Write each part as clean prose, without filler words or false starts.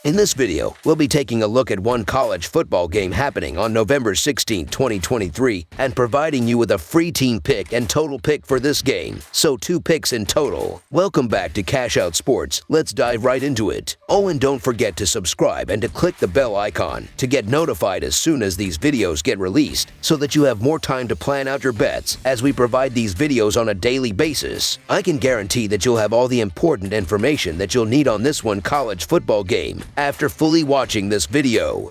In this video, we'll be taking a look at one college football game happening on November 16, 2023, and providing you with a free team pick and total pick for this game, so 2 picks in total. Welcome back to Cash Out Sports. Let's dive right into it. Oh, and don't forget to subscribe and to click the bell icon to get notified as soon as these videos get released, so that you have more time to plan out your bets as we provide these videos on a daily basis. I can guarantee that you'll have all the important information that you'll need on this one college football game after fully watching this video.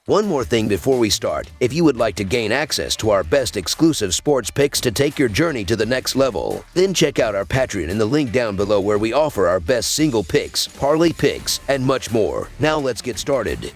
One more thing before we start. If you would like to gain access to our best exclusive sports picks to take your journey to the next level, then check out our Patreon in the link down below, where we offer our best single picks, parlay picks, and much more. Now let's get started.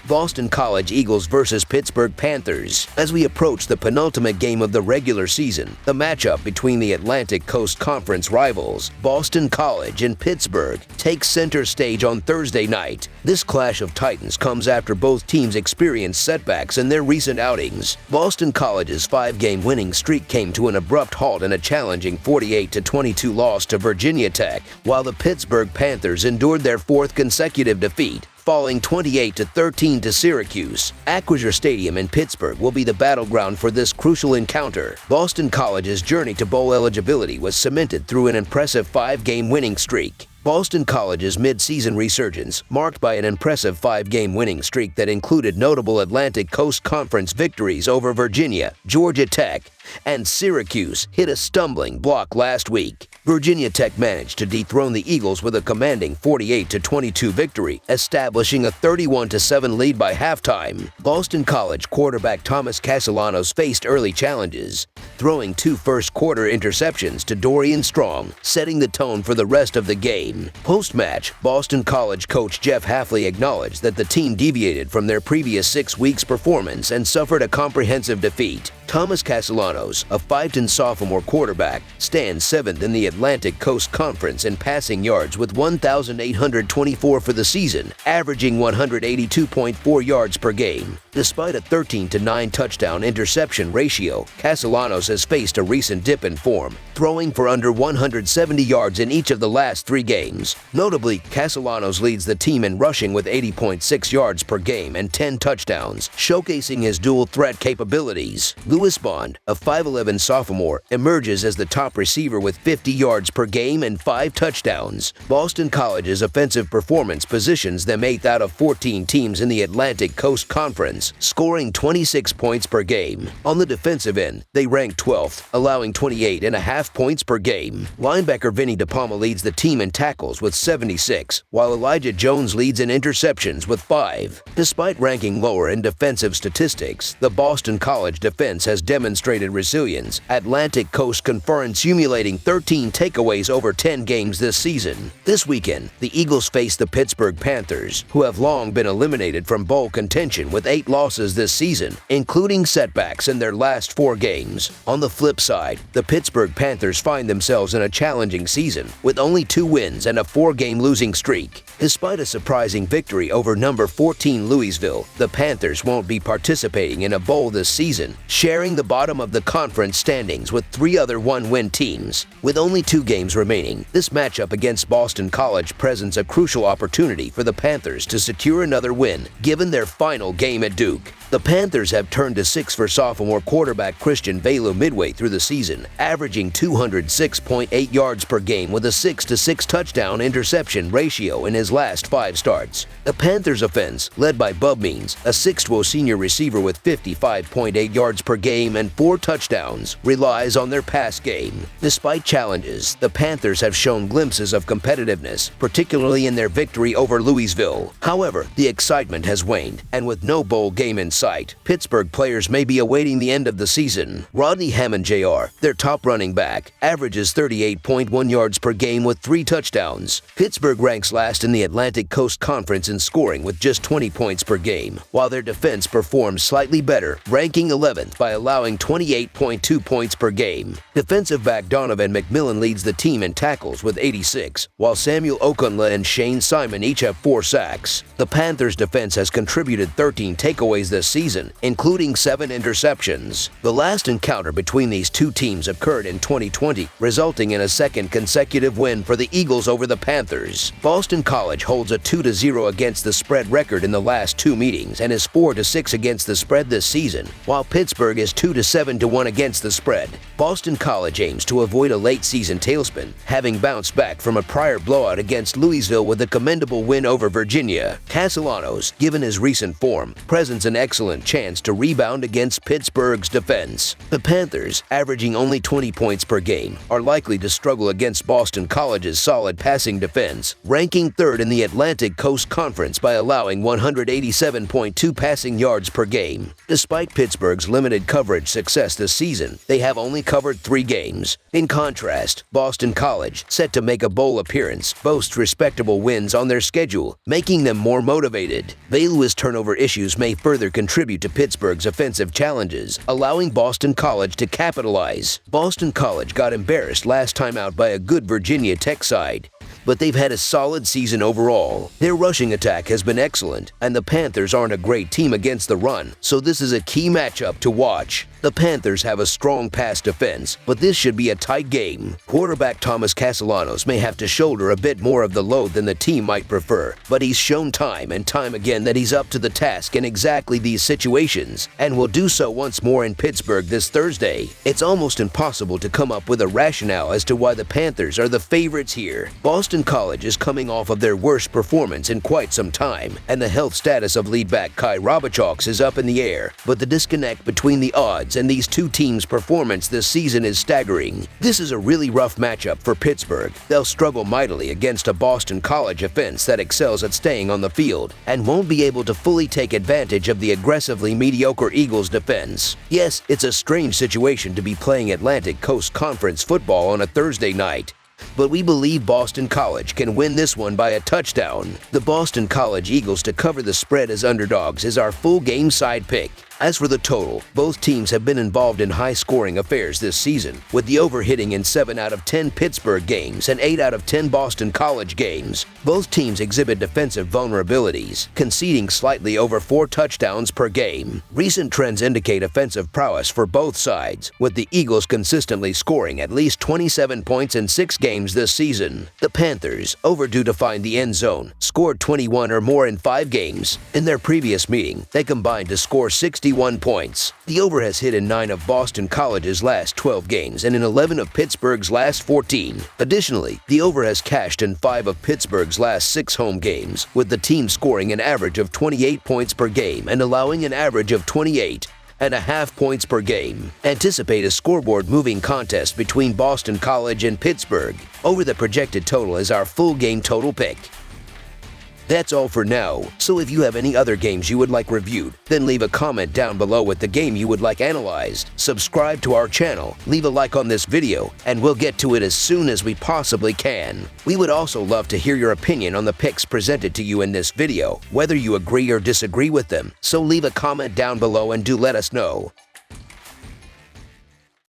Boston College Eagles versus Pittsburgh Panthers. As we approach the penultimate game of the regular season, the matchup between the Atlantic Coast Conference rivals, Boston College and Pittsburgh, takes center stage on Thursday night. This clash of titans comes after both teams experienced setbacks in their recent outings. Boston College's 5-game winning streak came to an abrupt halt in a challenging 48-22 loss to Virginia Tech, while the Pittsburgh Panthers endured their 4th consecutive defeat, falling 28-13 to Syracuse. Acrisure Stadium in Pittsburgh will be the battleground for this crucial encounter. Boston College's journey to bowl eligibility was cemented through an impressive 5-game winning streak. Boston College's mid-season resurgence, marked by an impressive 5-game winning streak that included notable Atlantic Coast Conference victories over Virginia, Georgia Tech, and Syracuse, hit a stumbling block last week. Virginia Tech managed to dethrone the Eagles with a commanding 48-22 victory, establishing a 31-7 lead by halftime. Boston College quarterback Thomas Castellanos faced early challenges, throwing 2 first-quarter interceptions to Dorian Strong, setting the tone for the rest of the game. Post-match, Boston College coach Jeff Hafley acknowledged that the team deviated from their previous 6 weeks' performance and suffered a comprehensive defeat. Thomas Castellanos, a Fighton sophomore quarterback, stands 7th in the Atlantic Coast Conference in passing yards with 1,824 for the season, averaging 182.4 yards per game. Despite a 13-9 touchdown interception ratio, Castellanos has faced a recent dip in form, throwing for under 170 yards in each of the last 3 games. Notably, Castellanos leads the team in rushing with 80.6 yards per game and 10 touchdowns, showcasing his dual-threat capabilities. Lewis Bond, a 5'11 sophomore, emerges as the top receiver with 50 yards per game and 5 touchdowns. Boston College's offensive performance positions them 8th out of 14 teams in the Atlantic Coast Conference, scoring 26 points per game. On the defensive end, they rank 12th, allowing 28.5 points per game. Linebacker Vinny DePalma leads the team in tackles with 76, while Elijah Jones leads in interceptions with 5. Despite ranking lower in defensive statistics, the Boston College defense has demonstrated resilience. Atlantic Coast Conference accumulating 13 takeaways over 10 games this season. This weekend, the Eagles face the Pittsburgh Panthers, who have long been eliminated from bowl contention with 8 losses this season, including setbacks in their last 4 games. On the flip side, the Pittsburgh Panthers find themselves in a challenging season with only 2 wins and a 4-game losing streak. Despite a surprising victory over number 14 Louisville, the Panthers won't be participating in a bowl this season, sharing the bottom of the conference standings with 3 other 1-win teams. With only 2 games remaining, this matchup against Boston College presents a crucial opportunity for the Panthers to secure another win, given their final game at Duke. The Panthers have turned to 6 for sophomore quarterback Christian Velu midway through the season, averaging 206.8 yards per game with a 6-6 touchdown interception ratio in his last 5 starts. The Panthers offense, led by Bub Means, a 6'2" senior receiver with 55.8 yards per game and 4 touchdowns, relies on their pass game. Despite challenges, the Panthers have shown glimpses of competitiveness, particularly in their victory over Louisville. However, the excitement has waned, and with no bowl game in sight, Pittsburgh players may be awaiting the end of the season. Rodney Hammond Jr., their top running back, averages 38.1 yards per game with 3 touchdowns. Pittsburgh ranks last in the Atlantic Coast Conference in scoring with just 20 points per game, while their defense performs slightly better, ranking 11th by allowing 28.2 points per game. Defensive back Donovan McMillan leads the team in tackles with 86, while Samuel Okunla and Shane Simon each have 4 sacks. The Panthers' defense has contributed 13 takeaways this season, including 7 interceptions. The last encounter between these two teams occurred in 2020, resulting in a second consecutive win for the Eagles over the Panthers. Boston College holds a 2-0 against the spread record in the last 2 meetings and is 4-6 against the spread this season, while Pittsburgh is 2-7-1 against the spread. Boston College aims to avoid a late-season tailspin, having bounced back from a prior blowout against Louisville with a commendable win over Virginia. Castellanos, given his recent form, presents an excellent chance to rebound against Pittsburgh's defense. The Panthers, averaging only 20 points per game, are likely to struggle against Boston College's solid passing defense, ranking 3rd in the Atlantic Coast Conference by allowing 187.2 passing yards per game. Despite Pittsburgh's limited coverage success this season, they have only covered 3 games. In contrast, Boston College, set to make a bowl appearance, boasts respectable wins on their schedule, making them more motivated. Valueless turnover issues may further contribute to Pittsburgh's offensive challenges, allowing Boston College to capitalize. Boston College got embarrassed last time out by a good Virginia Tech side, but they've had a solid season overall. Their rushing attack has been excellent, and the Panthers aren't a great team against the run, so this is a key matchup to watch. The Panthers have a strong pass defense, but this should be a tight game. Quarterback Thomas Castellanos may have to shoulder a bit more of the load than the team might prefer, but he's shown time and time again that he's up to the task in exactly these situations, and will do so once more in Pittsburgh this Thursday. It's almost impossible to come up with a rationale as to why the Panthers are the favorites here. Boston College is coming off of their worst performance in quite some time, and the health status of lead back Kai Robichaux is up in the air, but the disconnect between the odds and these two teams' performance this season is staggering. This is a really rough matchup for Pittsburgh. They'll struggle mightily against a Boston College offense that excels at staying on the field and won't be able to fully take advantage of the aggressively mediocre Eagles defense. Yes, it's a strange situation to be playing Atlantic Coast Conference football on a Thursday night, but we believe Boston College can win this one by a touchdown. The Boston College Eagles to cover the spread as underdogs is our full game side pick. As for the total, both teams have been involved in high-scoring affairs this season, with the over hitting in 7 out of 10 Pittsburgh games and 8 out of 10 Boston College games. Both teams exhibit defensive vulnerabilities, conceding slightly over 4 touchdowns per game. Recent trends indicate offensive prowess for both sides, with the Eagles consistently scoring at least 27 points in 6 games this season. The Panthers, overdue to find the end zone, scored 21 or more in 5 games. In their previous meeting, they combined to score 61 points. The over has hit in 9 of Boston College's last 12 games and in 11 of Pittsburgh's last 14. Additionally, the over has cashed in 5 of Pittsburgh's last 6 home games, with the team scoring an average of 28 points per game and allowing an average of 28.5 points per game. Anticipate a scoreboard-moving contest between Boston College and Pittsburgh. Over the projected total is our full game total pick. That's all for now, so if you have any other games you would like reviewed, then leave a comment down below with the game you would like analyzed. Subscribe to our channel, leave a like on this video, and we'll get to it as soon as we possibly can. We would also love to hear your opinion on the picks presented to you in this video, whether you agree or disagree with them, so leave a comment down below and do let us know.